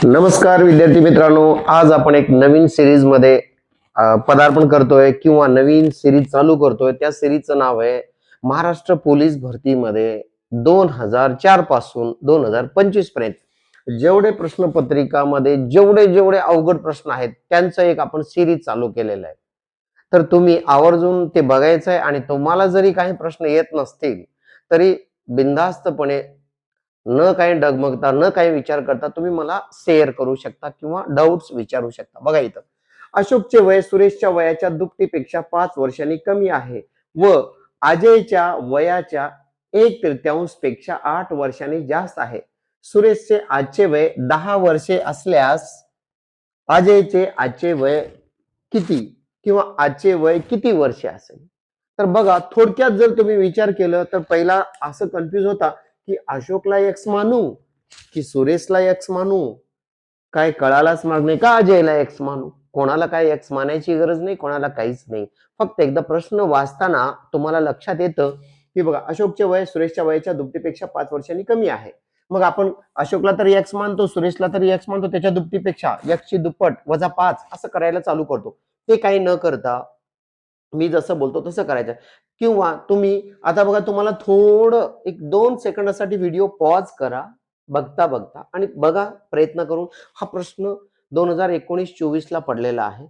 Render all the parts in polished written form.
नमस्कार विद्यार्थी मित्रांनो, आज आपण एक नवीन सिरीज मध्ये पदार्पण करतोय किंवा नवीन सिरीज चालू करतोय. त्या सिरीजचं नाव आहे महाराष्ट्र पोलीस भरतीमध्ये 2004 पासून 2025 पर्यंत जेवढे प्रश्नपत्रिकामध्ये जेवढे जेवढे अवघड प्रश्न आहेत त्यांचं एक आपण सिरीज चालू केलेलं आहे. तर तुम्ही आवर्जून ते बघायचं आहे आणि तुम्हाला जरी काही प्रश्न येत नसतील तरी बिनधास्तपणे न काही डगमगता न काही विचार करता तुम्ही मला शेअर करू शकता किंवा डाऊट्स विचारू शकता. बघा इथं, अशोकचे वय सुरेशच्या वयाच्या दुपटीपेक्षा 5 वर्षांनी कमी आहे व अजयच्या वयाच्या 1/3 पेक्षा 8 वर्षांनी जास्त आहे. सुरेशचे आजचे वय 10 वर्षे असल्यास अजयचे आजचे वय किती किंवा आजचे वय किती वर्षे असेल? तर बघा, थोडक्यात जर तुम्ही विचार केलं तर पहिला असं कन्फ्युज होता की अशोकला एक्स मानू की सुरेशला एक्स मानू, काय कळालाच माग नाही का अजयला एक्स मानू. कोणाला काय एक्स मानायची गरज नाही, कोणाला काहीच नाही. फक्त एकदा प्रश्न वाचताना तुम्हाला लक्षात येतं की बघा, अशोकचे वय सुरेशच्या वयाच्या दुपटीपेक्षा 5 वर्षांनी कमी आहे. मग आपण अशोकला तरी एक्स मानतो, सुरेशला तरी एक्स मानतो, त्याच्या दुपटीपेक्षा एक्सची दुप्पट वजा 5 असं करायला चालू करतो. ते काही न करता मी जसं बोलतो तसं करायचं. किंवा तुम्ही आता बघा, तुम्हाला थोडं 1-2 सेकंदासाठी व्हिडिओ पॉज करा, बघता बघता, आणि बघा प्रयत्न करून. हा प्रश्न 2019-24 ला पडलेला आहे.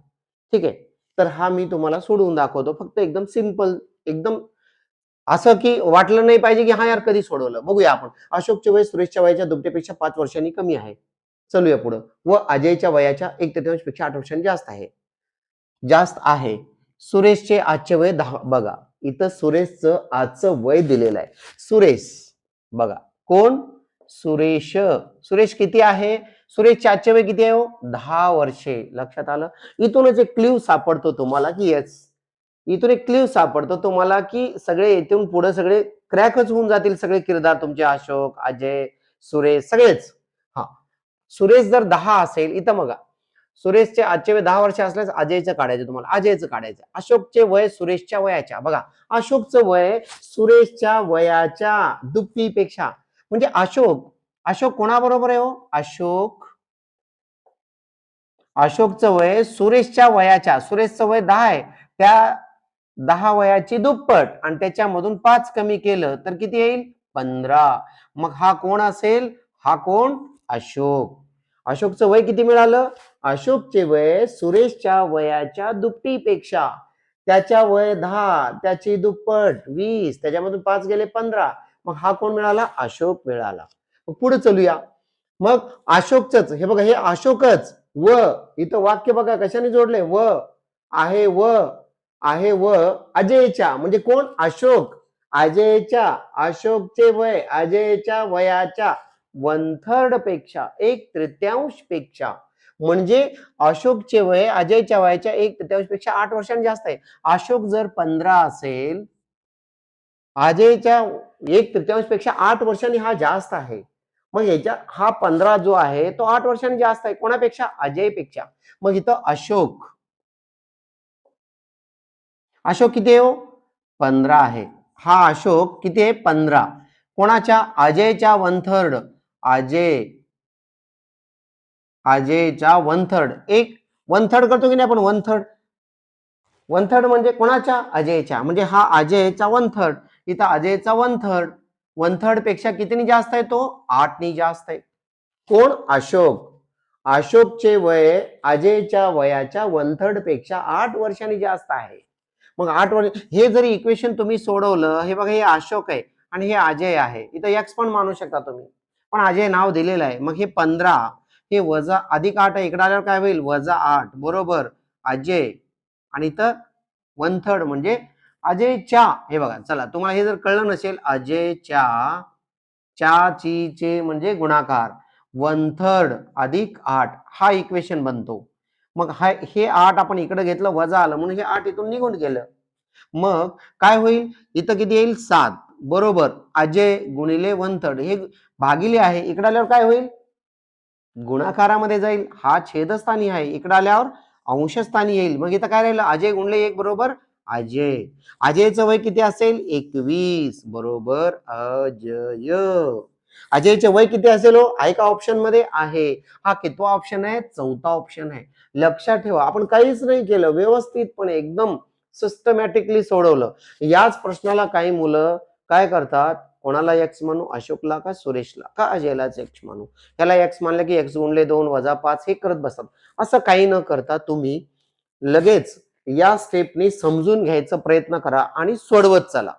ठीक आहे, तर हा मी तुम्हाला सोडवून दाखवतो. फक्त एकदम सिंपल, एकदम असं की वाटलं नाही पाहिजे की हा यार कधी सोडवलं. बघूया आपण. अशोकचे वय सुरेशच्या वयाच्या दुपटीपेक्षा 5 वर्षांनी कमी आहे. चलूया पुढं. व अजयच्या वयाच्या 1/3 पेक्षा 8 वर्षांनी जास्त आहे. सुरेशचे आजचे वय 10. बघा इथं सुरेशचं आजचं वय दिलेलं आहे. सुरेश बघा, कोण? सुरेश. सुरेश किती आहे? सुरेशचे आजचे वय किती आहे हो? 10 वर्षे. लक्षात आलं? इथूनच एक क्ल्यू सापडतो तुम्हाला की येस, इथून एक क्ल्यू सापडतो तुम्हाला की सगळे इथून पुढे सगळे क्रॅकच होऊन जातील. सगळे किरदार तुमचे अशोक, अजय, सुरेश सगळेच. हा, सुरेश जर 10 असेल, इथं बघा, सुरेशचे आजचे वय 10 वर्षे असल्यास अजयचं काढायचं. तुम्हाला अजयचं काढायचं. अशोकचे वय सुरेशच्या वयाच्या, बघा, अशोकचं वय सुरेशच्या वयाच्या दुपटीपेक्षा, म्हणजे अशोक अशोक कोणाबरोबर आहे हो? अशोकचं वय सुरेशच्या वयाच्या, सुरेशचं वय 10 आहे, त्या 10 वयाची दुप्पट आणि त्याच्यामधून 5 कमी केलं तर किती येईल? 15. मग हा कोण असेल? हा कोण? अशोक. अशोकचं वय किती मिळालं? अशोकचे वय सुरेशच्या वयाच्या दुपटीपेक्षा, त्याच्या वय 10, त्याची दुप्पट 20, त्याच्यामधून 5 गेले 15. मग हा कोण मिळाला? अशोक मिळाला. पुढे चलूया. मग अशोकच हे बघा, हे अशोकच व इथं वाक्य बघा कशाने जोडले? व आहे, व अजयच्या, म्हणजे कोण? अशोक. अशोकचे वय अजयच्या वयाच्या 1/3 पेक्षा, 1/3 पेक्षा, म्हणजे अशोकचे वय अजयच्या वयाच्या 1/3 पेक्षा 8 वर्षांनी जास्त आहे. अशोक जर 15 असेल, अजयच्या 1/3 पेक्षा 8 वर्षांनी हा जास्त आहे. मग याच्या हा 15 जो आहे तो 8 वर्षांनी जास्त आहे. कोणापेक्षा? अजयपेक्षा. मग इथं अशोक किती आहे हो? 15 आहे. हा अशोक किती आहे? 15. कोणाच्या? अजयच्या 1/3. अजयच्या 1/3. एक 1/3 करतो की नाही आपण? 1/3 म्हणजे कोणाच्या? अजयच्या. म्हणजे हा अजयचा 1/3. इथं अजयचा 1/3. 1/3 पेक्षा कितीनी जास्त आहे तो? 8 नी जास्त आहे. कोण? अशोक. अशोकचे वय अजयच्या वयाच्या 1/3 पेक्षा 8 वर्षांनी जास्त आहे. मग 8 वर्ष, हे जरी इक्वेशन तुम्ही सोडवलं, हे बघा, हे अशोक आहे आणि हे अजय आहे. इथं एक्स पण मानू शकता तुम्ही, पण अजय नाव दिलेलं आहे. मग हे 15, हे वजा अधिक 8 आहे, इकडे आल्यावर काय होईल? -8 बरोबर अजय, आणि इथं 1/3 म्हणजे अजयच्या. हे बघा, चला, तुम्हाला हे जर कळलं नसेल, अजयच्या चे म्हणजे गुणाकार 1/3 अधिक 8, हा इक्वेशन बनतो. मग हे 8 आपण इकडे घेतलं, वजा आलं, म्हणून हे 8 इथून निघून गेलं. मग काय होईल? इथं किती येईल? 7 बरोबर अजय गुणिले 1/3, हे भागिले आहे, इकडे आल्यावर काय होईल? गुणाकारामध्ये जाईल. हा छेदस्थानी आहे, इकडे आल्यावर अंशस्थानी येईल. मग इथं काय राहिलं? अजय गुणले 1 बरोबर अजय. अजयचं वय किती असेल? 21 बरोबर अजय. अजयचे वय किती असेल हो? आहे का ऑप्शन मध्ये? आहे. हा कितवा ऑप्शन आहे? चौथा ऑप्शन आहे. लक्षात ठेवा, आपण काहीच नाही केलं, व्यवस्थितपणे एकदम सिस्टमॅटिकली सोडवलं. याच प्रश्नाला काही मुलं काय करतात, कोणाला एक्स म्हणू, अशोकला का सुरेशला, का अजयलाच एक्स म्हणू, त्याला एक्स मानलं की एक्स गुणले 2 वजा 5 हे करत बसतात. असं काही न करता तुम्ही लगेच या स्टेपनी समजून घ्यायचा प्रयत्न करा आणि सोडवत चला.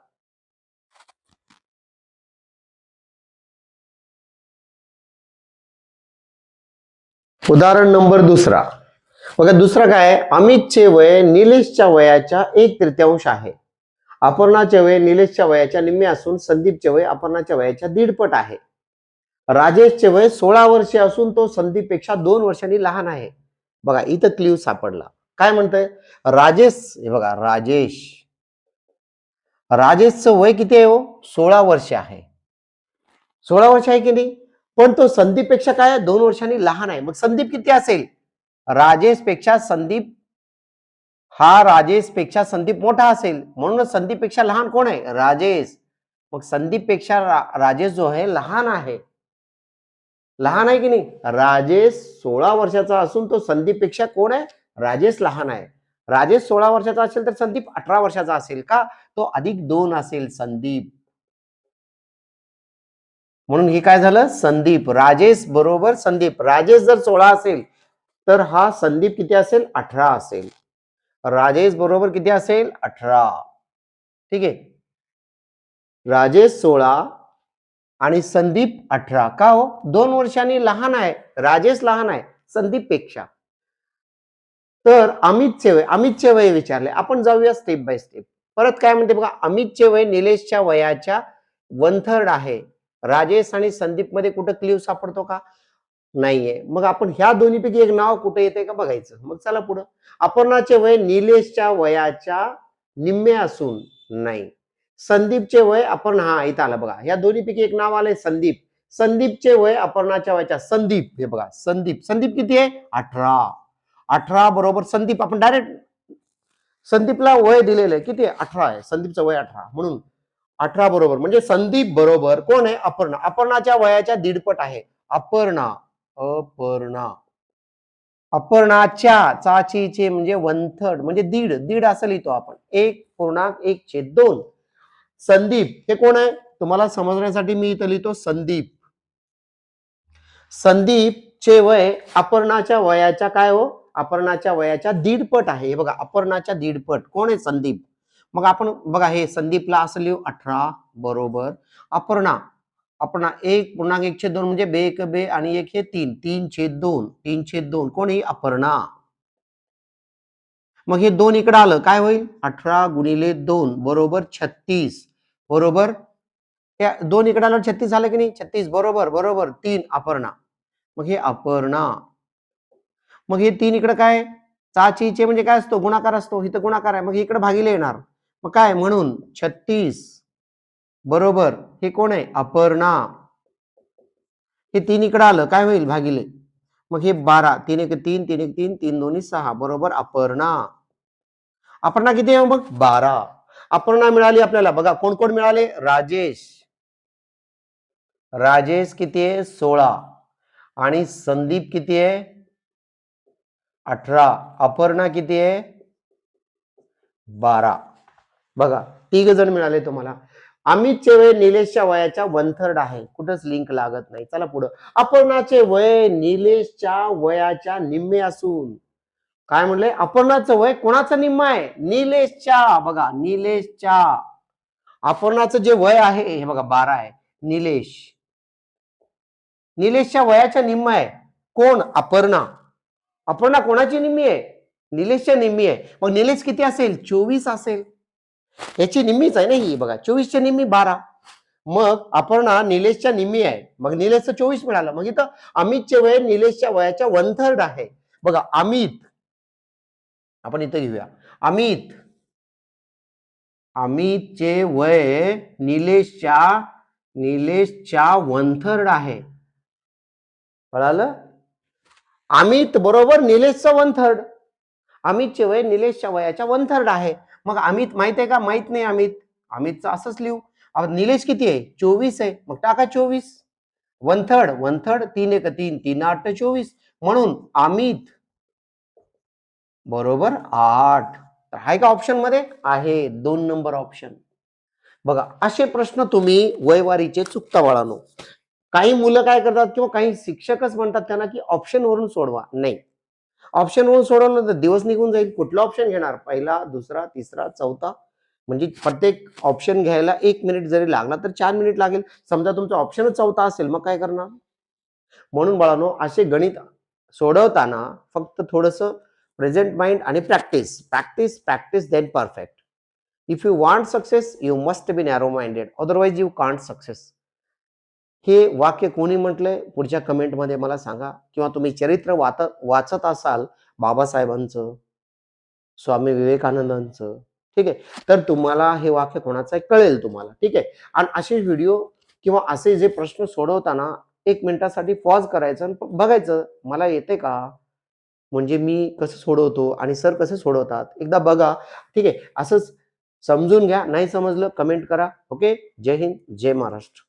उदाहरण नंबर दुसरा बघा. दुसरा काय? अमितचे वय निलेशच्या वयाच्या 1/3 आहे. अपर्णाचे वय निलेशच्या वयाच्या निम्मे असून संदीपचे वय अपर्णाच्या वयाच्या 1.5 पट आहे. राजेशचे वय 16 वर्षे असून तो संदीपपेक्षा 2 वर्षांनी लहान आहे. बघा इथं क्ल्यू सापडला. काय म्हणतंय राजेश? हे बघा, राजेशचं वय किती आहे हो? 16 वर्ष आहे. 16 वर्ष आहे की नाही? पण तो संदीप पेक्षा काय 2 वर्षांनी लहान आहे. मग संदीप किती असेल? राजेश पेक्षा संदीप मोठा असेल, म्हणून संदीप पेक्षा लहान कोण आहे? राजेश. मग संदीप पेक्षा राजेश जो आहे लहान आहे. लहान आहे की नाही? राजेश 16 वर्षाचा असून तो संदीप पेक्षा कोण आहे? राजेश लहान आहे. राजेश 16 वर्षाचा असेल तर संदीप 18 वर्षाचा असेल का? तो +2 असेल संदीप. म्हणून हे काय झालं? संदीप. राजेश बरोबर संदीप. राजेश जर 16 असेल तर हा संदीप किती असेल? 18 असेल. राजेश बरोबर किती असेल? 18. ठीक आहे. राजेश 16 आणि संदीप 18. का हो? 2 वर्षांनी लहान आहे. राजेश लहान आहे संदीप पेक्षा. तर अमितचे वय विचारले. आपण जाऊया स्टेप बाय स्टेप. परत काय म्हणते बघा, अमितचे वय निलेशच्या वयाच्या 1/3 आहे. राजेश आणि संदीप मध्ये कुठं क्ल्यू सापडतो का? नाहीये. मग आपण ह्या दोन्हीपैकी एक नाव कुठे येते का बघायचं. मग चला पुढं. अपर्णाचे वय निलेशच्या वयाच्या निम्मे असून नाही. संदीपचे वय हा इथं आलं बघा. ह्या दोन्हीपैकी एक नाव आलंय संदीप. संदीपचे वय अपर्णाच्या वयाच्या संदीप. हे बघा संदीप किती आहे? 18. 18 बरोबर संदीप. आपण डायरेक्ट संदीपला वय दिलेलं आहे किती? 18 आहे. संदीपचं वय 18, म्हणून 18 बरोबर म्हणजे संदीप बरोबर कोण आहे? अपर्णा. अपर्णाच्या वयाच्या 1.5 पट आहे. अपर्णा अपर्णाच्या चाचीचे म्हणजे 1/3 म्हणजे दीड असं लिहितो आपण. 1.1/2. संदीप हे कोण आहे? तुम्हाला समजण्यासाठी मी इथं लिहितो संदीप. संदीपचे वय अपर्णाच्या वयाच्या काय हो? अपर्णाच्या वयाच्या 1.5 पट आहे. हे बघा, अपर्णाच्या 1.5 पट कोण आहे? संदीप. मग आपण बघा हे संदीपला असं लिहू 18 बरोबर अपर्णा. 1.1/2 म्हणजे 2 आणि 1 हे 3. 3/2 कोण ही? अपर्णा. मग हे 2 इकडे आलं काय होईल? 18 गुणिले 2 बरोबर 36 बरोबर. त्या 2 इकडे आलं 36 आलं की नाही? 36 बरोबर 3 अपर्णा. मग हे अपर्णा. मग हे 3 इकडे काय? चाचीचे म्हणजे काय असतो? गुणाकार असतो. इथं गुणाकार आहे. मग इकडे भागिले येणार. मग काय? म्हणून 36 बरोबर हे कोण आहे? अपर्णा. हे 3 इकडे आलं काय होईल? भागिले. मग हे 12. 3 1 3 3 1 3 3 2 6 बरोबर अपर्णा. अपर्णा किती आहे मग? 12. अपर्णा मिळाली आपल्याला. बघा कोण कोण मिळाले? राजेश किती आहे? 16 आणि संदीप किती आहे? 18. अपर्णा किती आहे? 12. बघा 3 जण मिळाले तुम्हाला. अमितचे वय निलेशच्या वयाच्या 1/3 आहे. कुठंच लिंक लागत नाही. चला पुढं. अपर्णाचे वय निलेशच्या वयाच्या निम्मे असून काय म्हणले? अपर्णाचं वय कोणाचं निम्म आहे? निलेशच्या. बघा निलेशच्या. अपर्णाचं जे वय आहे हे बघा 12 आहे. निलेशच्या वयाच्या निम्म आहे. कोण? अपर्णा. अपर्णा कोणाची निम्मी आहे? निलेशच्या निम्मी आहे. मग निलेश किती असेल? 24 असेल. याची निम्मीच आहे ना ही. बघा 24च्या निम्मी 12. मग अपर्णा निलेशच्या निम्मी आहे. मग निलेशचं 24 मिळालं. मग इथं अमितचे वय निलेशच्या वयाच्या 1/3 आहे. बघा आपण इथं घेऊया. अमितचे वय निलेशच्या 1/3 आहे. कळालं? अमित बरोबर निलेशचं 1/3. अमितचे वय निलेशच्या वयाच्या 1/3 आहे. मग अमित माहित आहे का? माहित नाही. अमितचं असंच लिहू. निलेश किती आहे? 24 आहे. मग टाका 24. वन थर्ड 3 1 3 3 8 24 म्हणून अमित बरोबर 8. आहे का ऑप्शन मध्ये? आहे 2 नंबर ऑप्शन. बघा असे प्रश्न तुम्ही वयवारीचे चुकता बाळांनो. काही मुलं काय करतात किंवा काही शिक्षकच म्हणतात त्यांना की ऑप्शन वरून सोडवा. नाही, ऑप्शन वरून सोडवलं तर दिवस निघून जाईल. कुठला ऑप्शन घेणार? पहिला, दुसरा, तिसरा, चौथा, म्हणजे प्रत्येक ऑप्शन घ्यायला 1 मिनिट जरी लागला तर 4 मिनिट लागेल. समजा तुमचा ऑप्शनच चौथा असेल मग काय करणार? म्हणून बाळांनो असे गणित सोडवताना फक्त थोडस प्रेझेंट माइंड आणि practice practice practice then perfect. If you want success you must be narrow minded, otherwise you can't success. हे वाक्य कोणी म्हटलंय पुढच्या कमेंटमध्ये मला सांगा. किंवा तुम्ही चरित्र वाचत असाल बाबासाहेबांचं, स्वामी विवेकानंदांचं, ठीक आहे, तर तुम्हाला हे वाक्य कोणाचं आहे कळेल तुम्हाला. ठीक आहे. आणि असे व्हिडिओ किंवा असे जे प्रश्न सोडवताना 1 मिनिटासाठी पॉज करायचं आणि बघायचं मला येते का, म्हणजे मी कसं सोडवतो आणि सर कसे सोडवतात एकदा बघा. ठीक आहे. असंच समजून घ्या. नाही समजलं कमेंट करा. ओके. जय हिंद, जय महाराष्ट्र.